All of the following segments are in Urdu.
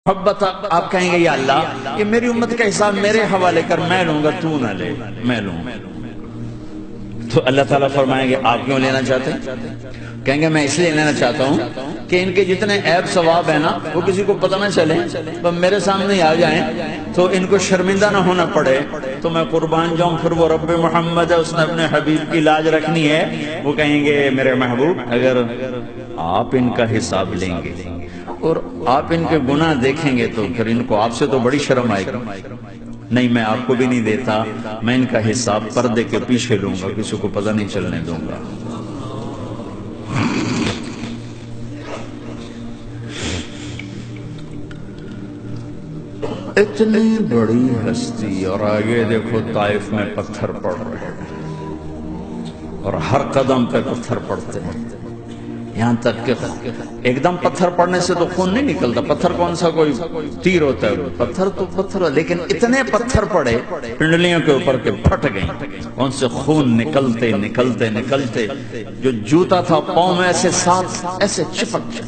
محبت آپ کہیں گے یا اللہ یہ میری امت کا حساب میرے حوالے کر، میں لوں گا، تو نہ لے، میں لوں۔ تو اللہ تعالیٰ فرمائیں گے آپ کیوں لینا چاہتے ہیں؟ کہیں گے میں اس لیے لینا چاہتا ہوں کہ ان کے جتنے عیب ثواب ہیں نا وہ کسی کو پتہ نہ چلے، تو میرے سامنے آ جائیں تو ان کو شرمندہ نہ ہونا پڑے، تو میں قربان جاؤں۔ پھر وہ رب محمد ہے، اس نے اپنے حبیب کی لاج رکھنی ہے، وہ کہیں گے میرے محبوب اگر آپ ان کا حساب لیں گے اور آپ ان کے گناہ دیکھیں گے تو پھر ان کو آپ سے تو بڑی شرم آئے گی، نہیں میں آپ کو بھی نہیں دیتا، میں ان کا حساب پردے کے پیچھے لوں گا، کسی کو پتہ نہیں چلنے دوں گا۔ اتنی بڑی ہستی، اور آگے دیکھو طائف میں پتھر پڑ رہے ہیں اور ہر قدم پہ پتھر پڑتے ہیں، یہاں تک کہ ایک دم پتھر پڑنے سے تو خون نہیں نکلتا، پتھر کون سا کوئی تیر ہوتا ہے، پتھر تو پتھر، لیکن اتنے پتھر پڑے پنڈلیوں کے اوپر کے پھٹ گئیں، ان سے خون نکلتے نکلتے نکلتے جو جوتا تھا پاؤں میں ایسے ساتھ ایسے چپک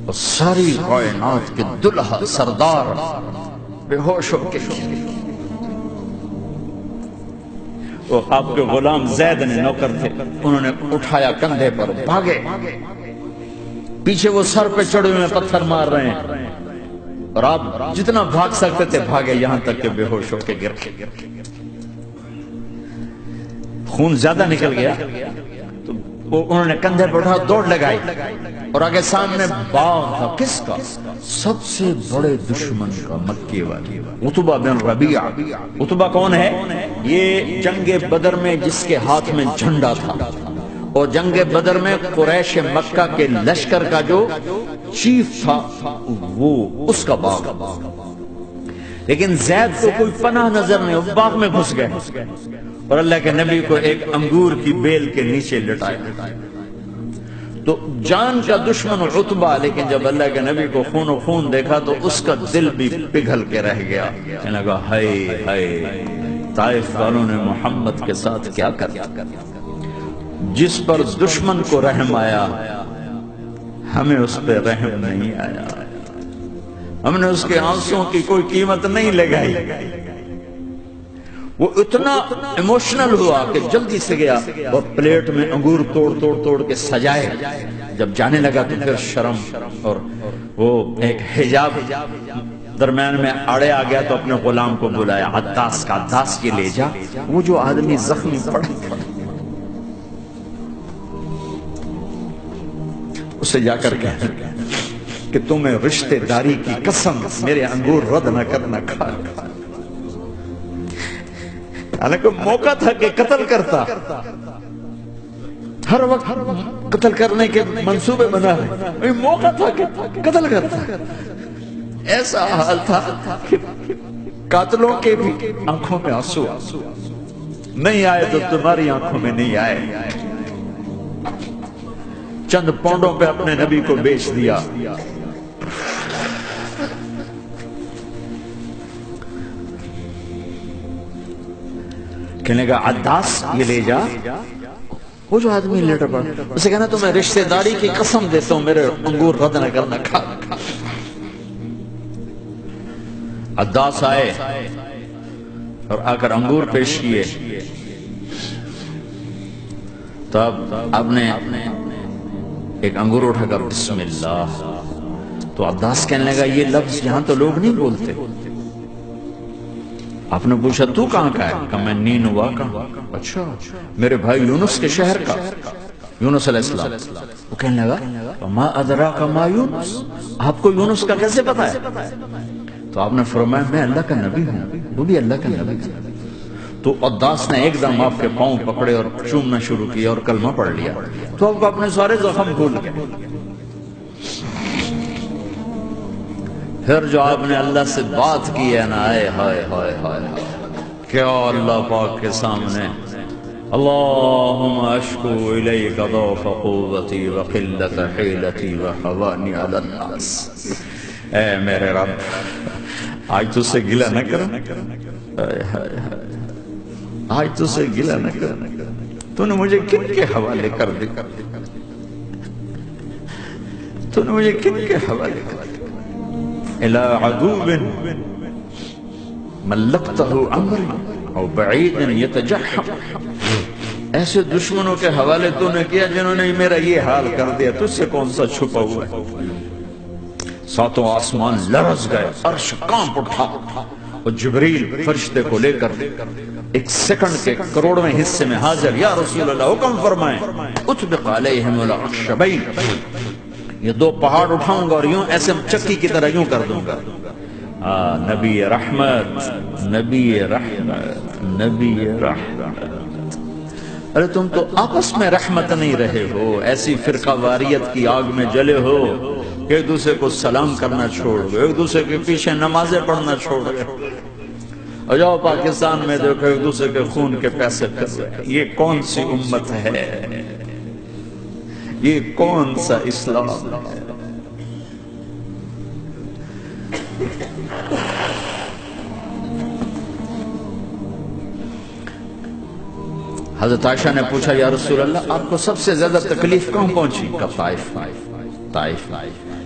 اور ساری کائنات کے دلہا سردار بے ہوش ہو کے وہ آپ کے غلام زید نے نوکر تھے، انہوں نے اٹھایا کندھے پر، بھاگے، پیچھے وہ سر پہ چڑھے ہوئے پتھر مار رہے ہیں اور آپ جتنا بھاگ سکتے تھے بھاگے، یہاں تک کہ بے ہوش ہو کے گر گئے، خون زیادہ نکل گیا تو انہوں نے کندھے پر اٹھا دوڑ لگائی اور آگے سامنے باغ تھا، کس کا؟ سب سے بڑے دشمن کا، مکے والے عتبہ بن ربیعہ۔ عتبہ کون ہے؟ یہ جنگ بدر میں جس کے ہاتھ میں جھنڈا تھا اور جنگ بدر میں قریش مکہ کے لشکر کا جو چیف تھا وہ اس کا باغ، لیکن زید کو کوئی پناہ نظر نہیں، وہ باغ میں گھس گئے اور اللہ کے نبی کو ایک انگور کی بیل کے نیچے لٹایا۔ تو جان کا دشمن عتبہ، لیکن جب اللہ کے نبی کو خون و خون دیکھا تو اس کا دل بھی پگھل کے رہ گیا، کہنے لگا ہائے ہائے طائف والوں نے محمد کے ساتھ کیا کر دیا، جس پر دشمن کو رحم آیا ہمیں اس پہ رحم نہیں آیا، ہم نے اس کے آنسوں کی کوئی قیمت نہیں لگائی۔ وہ اتنا ایموشنل ہوا کہ جلدی سے گیا اور پلیٹ میں انگور توڑ توڑ توڑ کے سجائے، جب جانے لگا تو پھر شرم اور وہ ایک حجاب درمیان میں آڑے آ گیا تو اپنے غلام کو بلایا، عداس کا، عداس یہ لے جا وہ جو آدمی زخمی پڑا اسے جا کر کہہ کہ تمہیں رشتہ داری کی قسم میرے انگور رد نہ کرنا، کھا حالانکہ موقع تھا کہ قتل کرتا، ہر وقت قتل کرنے کے منصوبے بنا رہے، موقع تھا کہ قتل کرتا، ایسا حال تھا کہ قاتلوں کے بھی آنکھوں میں آنسو نہیں آئے تو تمہاری آنکھوں میں نہیں آئے۔ چند پونڈوں پہ اپنے نبی کو بیچ دیا، کہنے کا عداس یہ لے جا، وہ جو آدمی لیٹر پڑا اسے کہنا تو میں رشتہ داری کی قسم دیتا ہوں میرے انگور رد نہ کرنا، کھا۔ عداس آئے اور آ کر انگور پیش کیے، تب آپ نے ایک انگور اٹھا کر بسم اللہ، تو عداس کہنے لگا یہ لفظ یہاں تو لوگ نہیں بولتے۔ آپ نے پوچھا تو کہاں کا ہے؟ کہ میں نینوا کا۔ اچھا میرے بھائی یونس کے شہر کا، یونس علیہ السلام۔ وہ کہنے لگا ما ادراک ما یونس، آپ کو یونس کا کیسے پتا ہے؟ تو آپ نے فرمایا میں اللہ کا نبی ہوں، وہ بھی اللہ کا نبی ہے۔ تو عداس نے ایک دم آپ کے پاؤں پکڑے اور چومنا شروع کیا اور کلمہ پڑھ لیا، تو آپ کو اپنے سارے زخم بھول گئے۔ پھر جو آپ نے اللہ سے بات کی ہے نا، آئے ہائے ہائے ہائے، کیا اللہ پاک کے سامنے اللہم اشکو الیک ضعف قوتی وقلت حیلتی وحوانی علی الناس، اے میرے رب آج تو سے گلہ نہ کروں، آج تو سے گلہ نہ کروں، تو نے مجھے کن کے حوالے کر دی، تو نے مجھے کن کے حوالے کر دیا؟ الی عدو ملکتہ امری او بعید یتجحم، ایسے دشمنوں کے حوالے تو نے کیا جنہوں نے میرا یہ حال کر دیا، تجھ سے کون سا چھپا ہوا ہے؟ ساتوں آسمان لرز گئے، عرش کانپ اٹھا، اور جبریل فرشتے کو لے کر ایک سیکنڈ کے کروڑویں حصے میں حاضر، یا رسول اللہ حکم فرمائیں اطبق علیہم الاخشبین، یہ دو پہاڑ اٹھاؤں گا اور یوں ایسے چکی کی طرح یوں کر دوں گا۔ نبی رحمت، نبی رحمت، نبی رحمت۔ ارے تم تو آپس میں رحمت نہیں رہے ہو، ایسی فرقہ واریت کی آگ میں جلے ہو کہ ایک دوسرے کو سلام کرنا چھوڑ گئے، ایک دوسرے کے پیچھے نمازیں پڑھنا چھوڑ گئے، اور جاؤ پاکستان میں دیکھو ایک دوسرے کے خون کے پیسے کر رہے۔ یہ کون سی امت ہے؟ یہ کون سا اسلام ہے؟ حضرت عائشہ نے پوچھا یا رسول اللہ آپ کو سب سے زیادہ تکلیف کہاں پہنچی؟ کہ طائف۔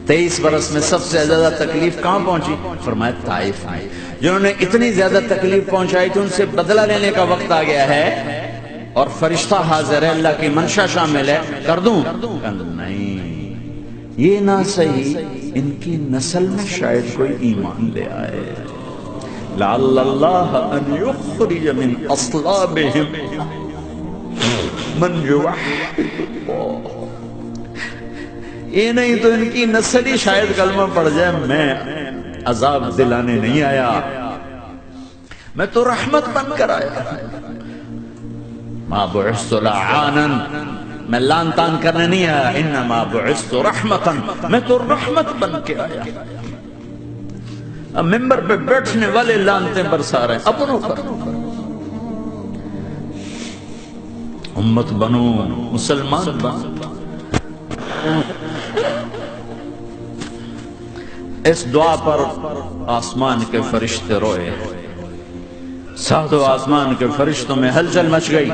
23 برس میں سب سے زیادہ تکلیف کہاں پہنچی؟ فرمایا طائف میں۔ جنہوں نے اتنی زیادہ تکلیف پہنچائی تھی ان سے بدلہ لینے کا وقت آ گیا ہے، اور فرشتہ حاضر ہے، اللہ کی منشا شامل ہے، کر دوں؟ نہیں، یہ نہ صحیح، ان کی نسل میں شاید کوئی ایمان لے آئے، لعل اللہ ان یخرج من اصلابہم من یوحد اللہ، یہ نہیں تو ان کی نسل ہی شاید کلمہ پڑھ جائے۔ میں عذاب دلانے نہیں آیا، میں تو رحمت بن کر آیا۔ ما بعثت لعانا، میں لان تان کرنے نہیں آیا، انما بعثت رحمتا، میں تو رحمت بن کے آیا۔ اب ممبر پہ بیٹھنے والے لانتے برسا رہے ہیں اپنوں پر۔ امت بنو، مسلمان بنو۔ اس دعا پر آسمان کے فرشتے روئے، ساتوں آسمان کے فرشتوں میں ہلچل مچ گئی۔